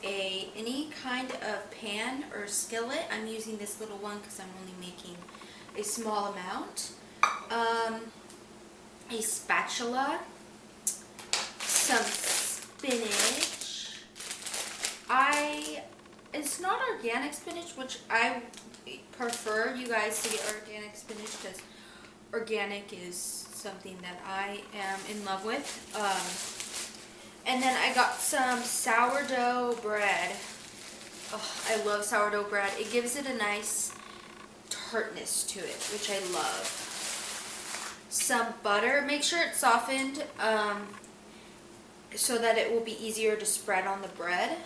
any kind of pan or skillet. I'm using this little one because I'm only making a small amount. A spatula, some spinach. It's not organic spinach, which I prefer you guys to get organic spinach because organic is something that I am in love with. And then I got some sourdough bread. Oh, I love sourdough bread. It gives it a nice tartness to it, which I love. Some butter. Make sure it's softened so that it will be easier to spread on the bread.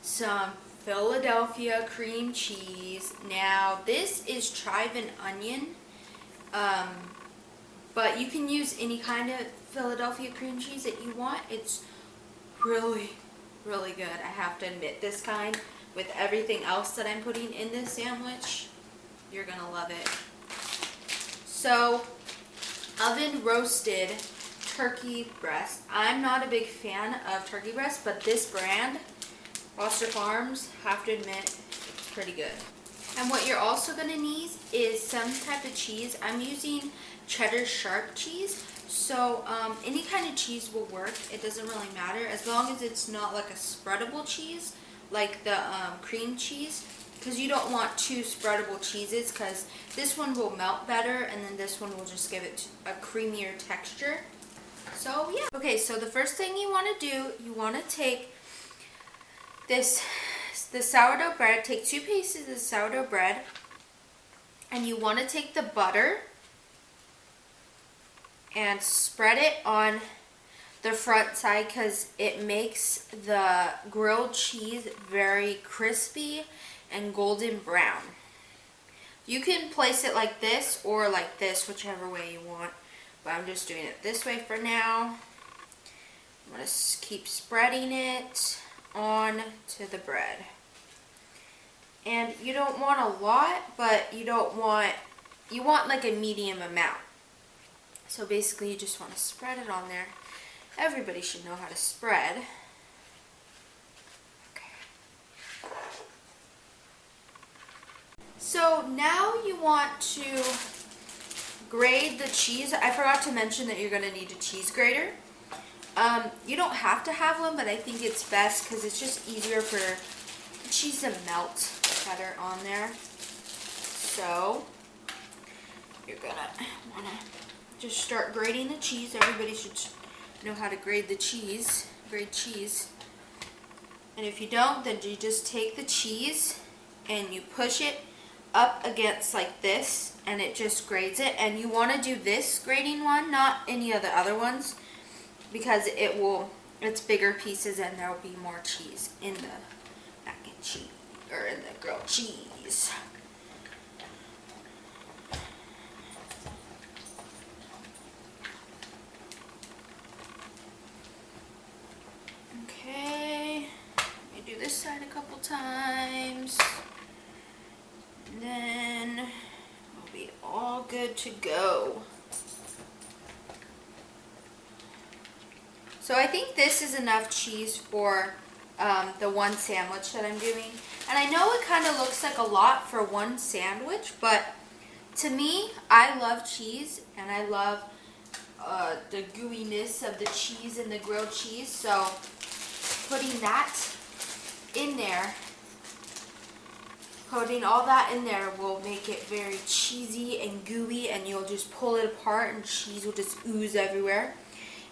Some Philadelphia cream cheese. Now this is chive and onion, but you can use any kind of Philadelphia cream cheese that you want. It's really, really good. I have to admit, this kind with everything else that I'm putting in this sandwich, you're gonna love it. So, oven roasted turkey breast. I'm not a big fan of turkey breast, but this brand, Foster Farms, have to admit, it's pretty good. And what you're also going to need is some type of cheese. I'm using cheddar sharp cheese. So any kind of cheese will work. It doesn't really matter as long as it's not like a spreadable cheese like the cream cheese, because you don't want two spreadable cheeses because this one will melt better and then this one will just give it a creamier texture. So yeah. Okay, so the first thing you want to do, you want to take the sourdough bread, take 2 pieces of sourdough bread, and you want to take the butter and spread it on the front side because it makes the grilled cheese very crispy and golden brown. You can place it like this or like this, whichever way you want, but I'm just doing it this way for now. I'm going to keep spreading it on to the bread. And you don't want a lot, but you want like a medium amount. So basically you just want to spread it on there. Everybody should know how to spread. Okay. So now you want to grate the cheese. I forgot to mention that you're going to need a cheese grater. You don't have to have one, but I think it's best because it's just easier for the cheese to melt better on there. So you're going to want to just start grating the cheese. Everybody should know how to grate the cheese, grate cheese. And if you don't, then you just take the cheese and you push it up against like this and it just grates it. And you want to do this grating one, not any of the other ones, because it's bigger pieces and there will be more cheese in the mac and cheese, or in the grilled cheese. Okay, let me do this side a couple times, and then we'll be all good to go. So I think this is enough cheese for the one sandwich that I'm doing. And I know it kind of looks like a lot for one sandwich, but to me, I love cheese and I love the gooiness of the cheese and the grilled cheese. So putting that in there, putting all that in there will make it very cheesy and gooey, and you'll just pull it apart and cheese will just ooze everywhere.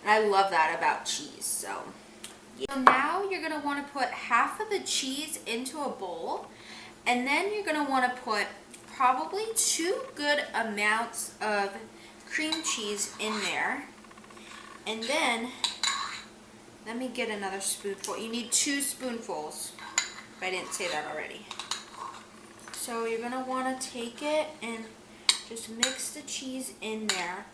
And I love that about cheese. So now you're going to want to put half of the cheese into a bowl, and then you're going to want to put probably 2 good amounts of cream cheese in there. And then, let me get another spoonful. You need 2 spoonfuls, if I didn't say that already. So you're going to want to take it and just mix the cheese in there.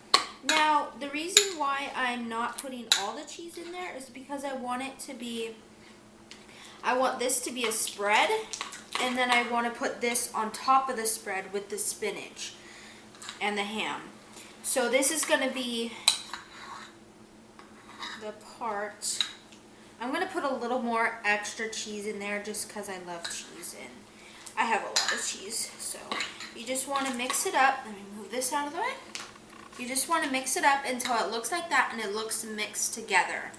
Now, the reason why I'm not putting all the cheese in there is because I want this to be a spread, and then I want to put this on top of the spread with the spinach and the ham. So this is going to be the part I'm going to put a little more extra cheese in there just because I love cheese and I have a lot of cheese. So you just want to mix it up. Let me move this out of the way. You just want to mix it up until it looks like that and it looks mixed together.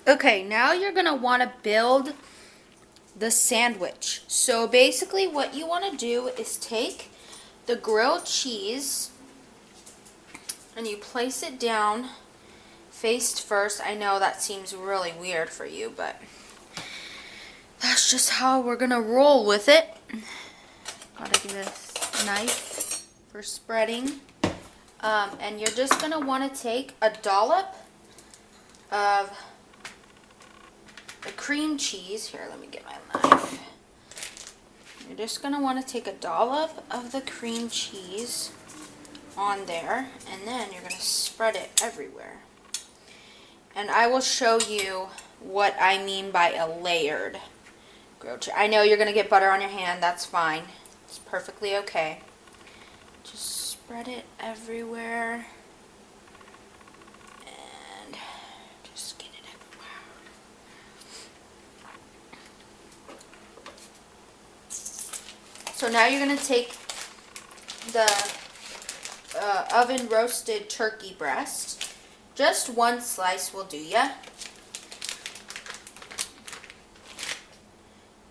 Okay, now you're going to want to build the sandwich. So basically what you want to do is take the grilled cheese and you place it down face first. I know that seems really weird for you, but that's just how we're gonna roll with it. Gotta give this knife for spreading. And you're just gonna want to take a dollop of the cream cheese. Here, let me get my knife. You're just gonna want to take a dollop of the cream cheese on there, and then you're gonna spread it everywhere. And I will show you what I mean by a layered grilled cheese. I know you're going to get butter on your hand. That's fine. It's perfectly okay. Just spread it everywhere. And just get it everywhere. So now you're going to take the oven roasted turkey breast. Just one slice will do ya.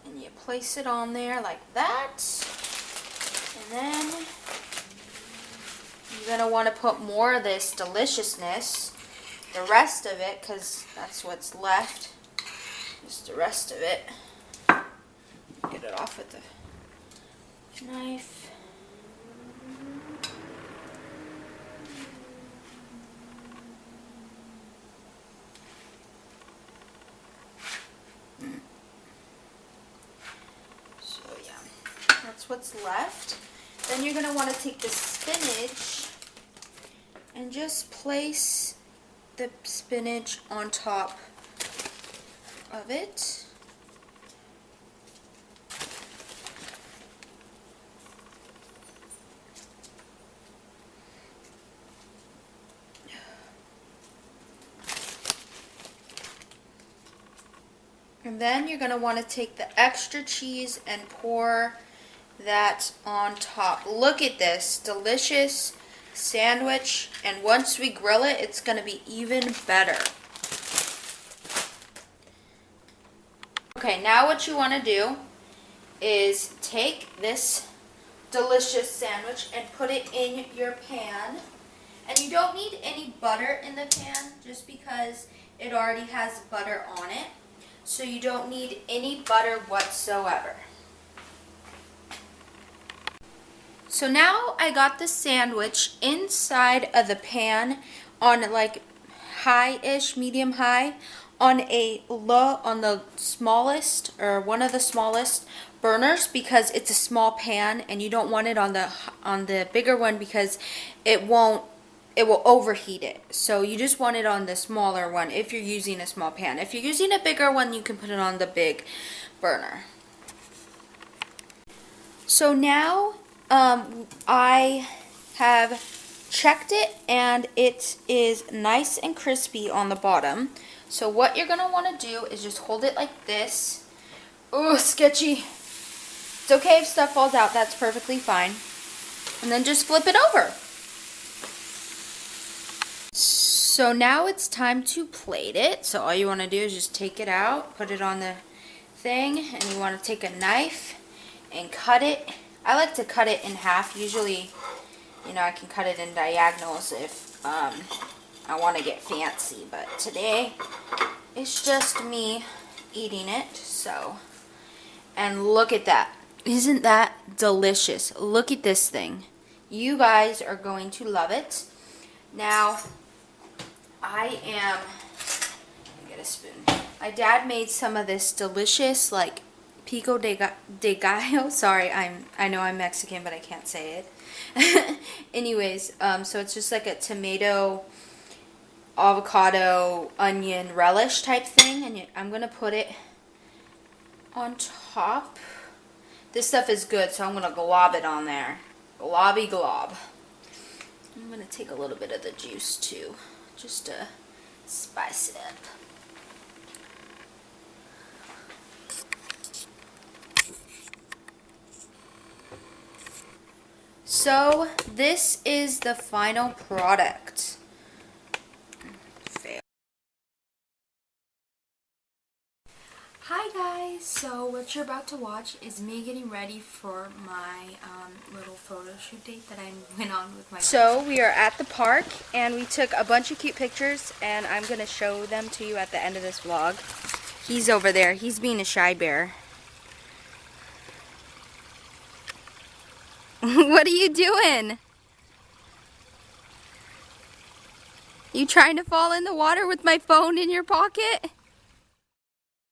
And you place it on there like that. And then you're going to want to put more of this deliciousness, the rest of it, because that's what's left. Just the rest of it. Get it off with the knife. That's what's left. Then you're going to want to take the spinach and just place the spinach on top of it. And then you're going to want to take the extra cheese and pour that on top. Look at this delicious sandwich, and once we grill it, it's going to be even better. Okay, now what you want to do is take this delicious sandwich and put it in your pan. And you don't need any butter in the pan just because it already has butter on it. So you don't need any butter whatsoever. So now I got the sandwich inside of the pan on like high-ish, medium high, on the smallest or one of the smallest burners because it's a small pan and you don't want it on the bigger one because it will overheat it. So you just want it on the smaller one if you're using a small pan. If you're using a bigger one, you can put it on the big burner. So now I have checked it and it is nice and crispy on the bottom. So what you're going to want to do is just hold it like this. Oh, sketchy. It's okay if stuff falls out. That's perfectly fine. And then just flip it over. So now it's time to plate it. So all you want to do is just take it out, put it on the thing, and you want to take a knife and cut it. I like to cut it in half. Usually, you know, I can cut it in diagonals if I want to get fancy. But today, it's just me eating it. So, and look at that. Isn't that delicious? Look at this thing. You guys are going to love it. Now, let me get a spoon. My dad made some of this delicious, like, pico de gallo. Sorry, I know I'm Mexican, but I can't say it. Anyways, so it's just like a tomato, avocado, onion relish type thing, and I'm gonna put it on top. This stuff is good, so I'm gonna glob it on there. Globby glob. I'm gonna take a little bit of the juice too, just to Spice it up. So this is the final product. Fail. Hi guys, so what you're about to watch is me getting ready for my little photo shoot date that I went on with my So we are at the park and we took a bunch of cute pictures and I'm going to show them to you at the end of this vlog. He's over there, he's being a shy bear. What are you doing? You trying to fall in the water with my phone in your pocket?